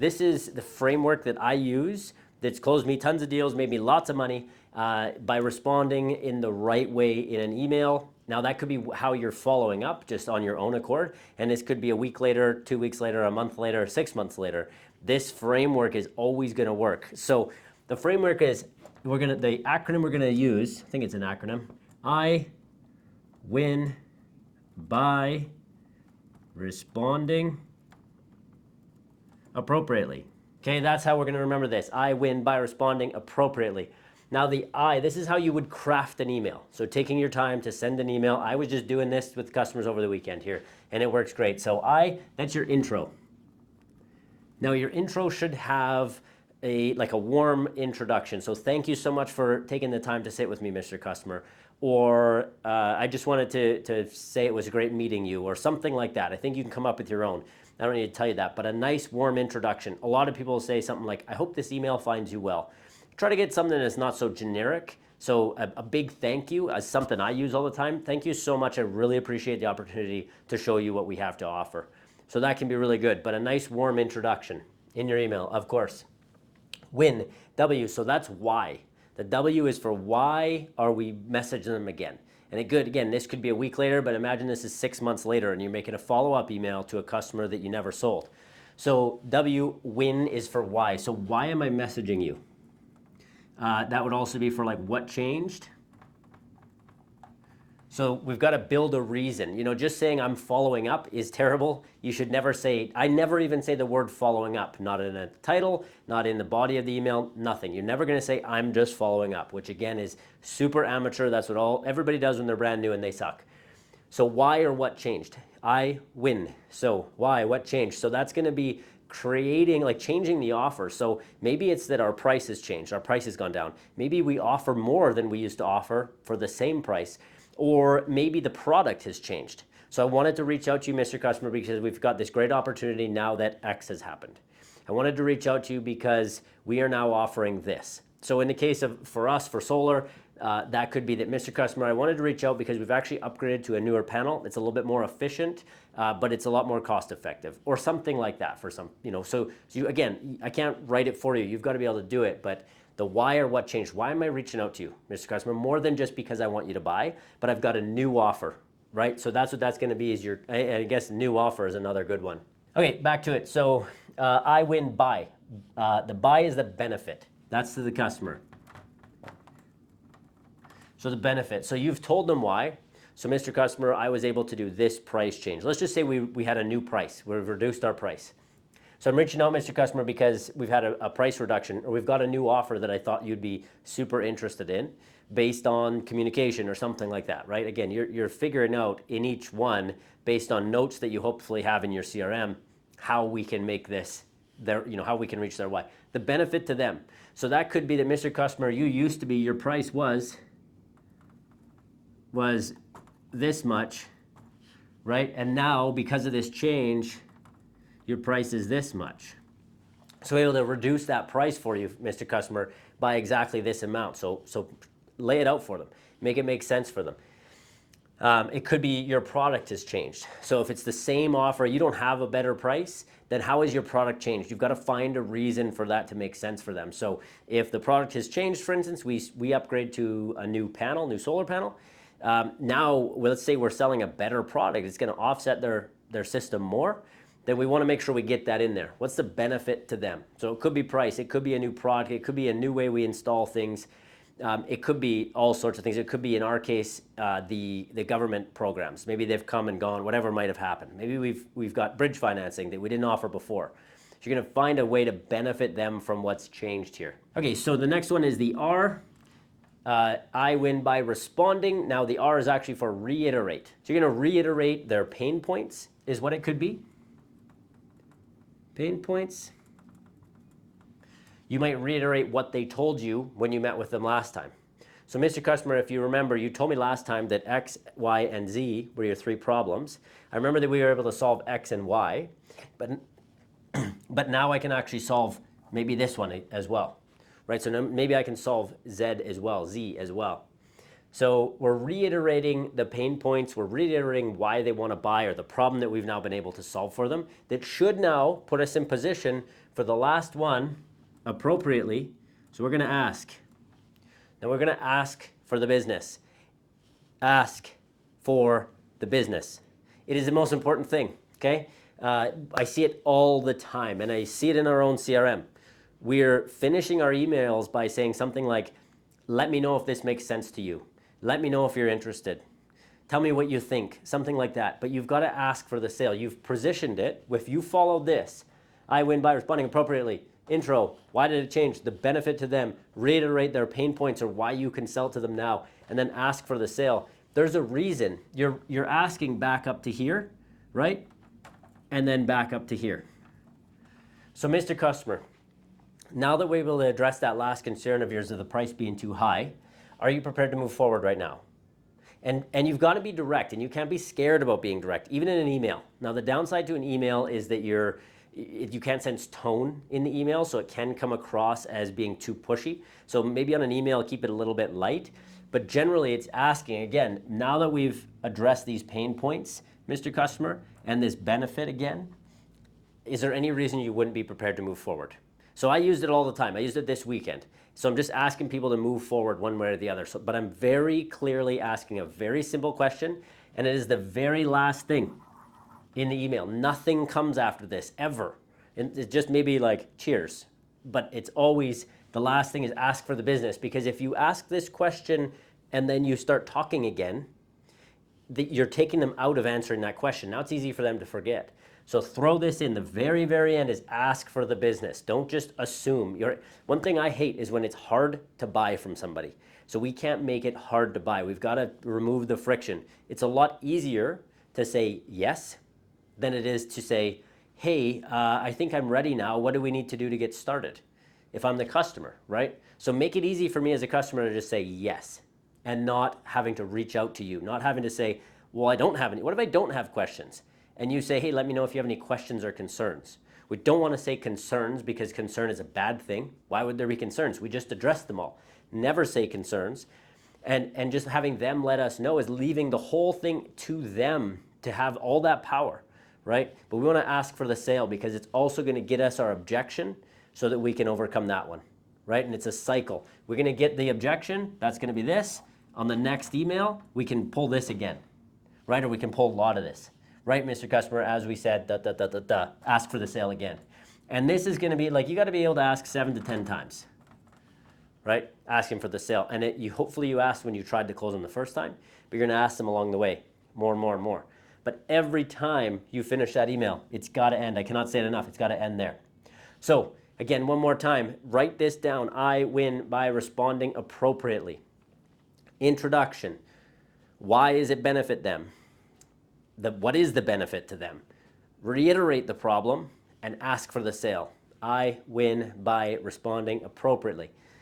This is the framework that I use that's closed me tons of deals, made me lots of money by responding in the right way in an email. Now that could be how you're following up just on your own accord, and this could be a week later, 2 weeks later, a month later, 6 months later. This framework is always gonna work. So the framework is, the acronym we're gonna use, I think it's an acronym, I win by responding appropriately. Okay, that's how we're gonna remember this. I win by responding appropriately. Now the I, this is how you would craft an email. So taking your time to send an email. I was just doing this with customers over the weekend here, and it works great. So that's your intro. Now your intro should have a warm introduction. So thank you so much for taking the time to sit with me, Mr. Customer. Or I just wanted to say it was great meeting you, or something like that. I think you can come up with your own. I don't need to tell you that, but a nice warm introduction. A lot of people say something like, I hope this email finds you well. Try to get something that's not so generic. So a big thank you is something I use all the time. Thank you so much. I really appreciate the opportunity to show you what we have to offer. So that can be really good, but a nice warm introduction in your email, of course. Win, W, so that's why. The W is for why are we messaging them again? And again, this could be a week later, but imagine this is 6 months later and you're making a follow-up email to a customer that you never sold. So W, win, is for why. So why am I messaging you? That would also be for what changed. So we've got to build a reason. Just saying I'm following up is terrible. You should never say, I never even say the word following up, not in a title, not in the body of the email, nothing. You're never going to say I'm just following up, which again is super amateur. That's what everybody does when they're brand new and they suck. So why or what changed? I win. So why, what changed? So that's going to be changing the offer. So maybe it's that our price has changed. Our price has gone down. Maybe we offer more than we used to offer for the same price. Or maybe the product has changed. So I wanted to reach out to you, Mr. Customer, because we've got this great opportunity now that X has happened. I wanted to reach out to you because we are now offering this. So in the case of, for us, for solar, that could be that, Mr. Customer, I wanted to reach out because we've actually upgraded to a newer panel. It's a little bit more efficient, but it's a lot more cost effective, or something like that for some, so again, I can't write it for you. You've got to be able to do it, but the why or what changed. Why am I reaching out to you, Mr. Customer? More than just because I want you to buy, but I've got a new offer, right? So that's what that's going to be, is I guess new offer is another good one. Okay, back to it. So I win by. The buy is the benefit. That's to the customer. So the benefit. So you've told them why. So Mr. Customer, I was able to do this price change. Let's just say we had a new price. We've reduced our price. So I'm reaching out, Mr. Customer, because we've had a price reduction, or we've got a new offer that I thought you'd be super interested in based on communication or something like that, right? Again, you're figuring out in each one, based on notes that you hopefully have in your CRM, how we can make this, how we can reach their why. The benefit to them. So that could be that, Mr. Customer, your price was this much, right? And now, because of this change, your price is this much. So able to reduce that price for you, Mr. Customer, by exactly this amount. So lay it out for them. Make it make sense for them. It could be your product has changed. So if it's the same offer, you don't have a better price, then how has your product changed? You've got to find a reason for that to make sense for them. So if the product has changed, for instance, we upgrade to a new solar panel. Now, let's say we're selling a better product. It's going to offset their system more. Then we want to make sure we get that in there. What's the benefit to them? So it could be price, it could be a new product, it could be a new way we install things. It could be all sorts of things. It could be, in our case, the government programs. Maybe they've come and gone, whatever might have happened. Maybe we've got bridge financing that we didn't offer before. So you're going to find a way to benefit them from what's changed here. Okay, so the next one is the R. I win by responding. Now the R is actually for reiterate. So you're going to reiterate their pain points, is what it could be. Pain points. You might reiterate what they told you when you met with them last time. So Mr. Customer, if you remember, you told me last time that X, Y, and Z were your 3 problems. I remember that we were able to solve X and Y, but now I can actually solve maybe this one as well, right? So maybe I can solve Z as well, Z as well. So we're reiterating the pain points, we're reiterating why they want to buy or the problem that we've now been able to solve for them. That should now put us in position for the last one appropriately. So we're going to ask. Now we're going to ask for the business. Ask for the business. It is the most important thing, okay? I see it all the time, and I see it in our own CRM. We're finishing our emails by saying something like, let me know if this makes sense to you. Let me know if you're interested. Tell me what you think, something like that. But you've got to ask for the sale. You've positioned it. If you follow this, I win by responding appropriately. Intro, why did it change? The benefit to them. Reiterate their pain points or why you can sell to them now. And then ask for the sale. There's a reason. You're asking back up to here, right? And then back up to here. So Mr. Customer, now that we're able to address that last concern of yours of the price being too high, are you prepared to move forward right now? And you've got to be direct, and you can't be scared about being direct, even in an email. Now, the downside to an email is that you can't sense tone in the email, so it can come across as being too pushy. So maybe on an email, keep it a little bit light. But generally, it's asking, again, now that we've addressed these pain points, Mr. Customer, and this benefit again, is there any reason you wouldn't be prepared to move forward? So I used it all the time. I used it this weekend. So I'm just asking people to move forward one way or the other. But I'm very clearly asking a very simple question, and it is the very last thing in the email. Nothing comes after this, ever. And it's just maybe like, cheers. But it's always, the last thing is ask for the business. Because if you ask this question and then you start talking again, you're taking them out of answering that question. Now it's easy for them to forget. So throw this in. The very, very end is ask for the business. Don't just assume. One thing I hate is when it's hard to buy from somebody. So we can't make it hard to buy. We've got to remove the friction. It's a lot easier to say yes than it is to say, hey, I think I'm ready now. What do we need to do to get started? If I'm the customer, right? So make it easy for me as a customer to just say yes and not having to reach out to you, not having to say, well, I don't have any. What if I don't have questions? And you say, hey, let me know if you have any questions or concerns. We don't want to say concerns because concern is a bad thing. Why would there be concerns? We just addressed them all. Never say concerns. And just having them let us know is leaving the whole thing to them to have all that power, right? But we want to ask for the sale because it's also going to get us our objection so that we can overcome that one, right? And it's a cycle. We're going to get the objection. That's going to be this. On the next email, we can pull this again, right? Or we can pull a lot of this. Right, Mr. Customer, as we said, ask for the sale again. And this is going to be like, you got to be able to ask 7 to 10 times, right? Asking for the sale. And hopefully you asked when you tried to close them the first time, but you're going to ask them along the way, more and more and more. But every time you finish that email, it's got to end. I cannot say it enough. It's got to end there. So again, one more time, write this down. I win by responding appropriately. Introduction. Why does it benefit them? What is the benefit to them? Reiterate the problem and ask for the sale. I win by responding appropriately.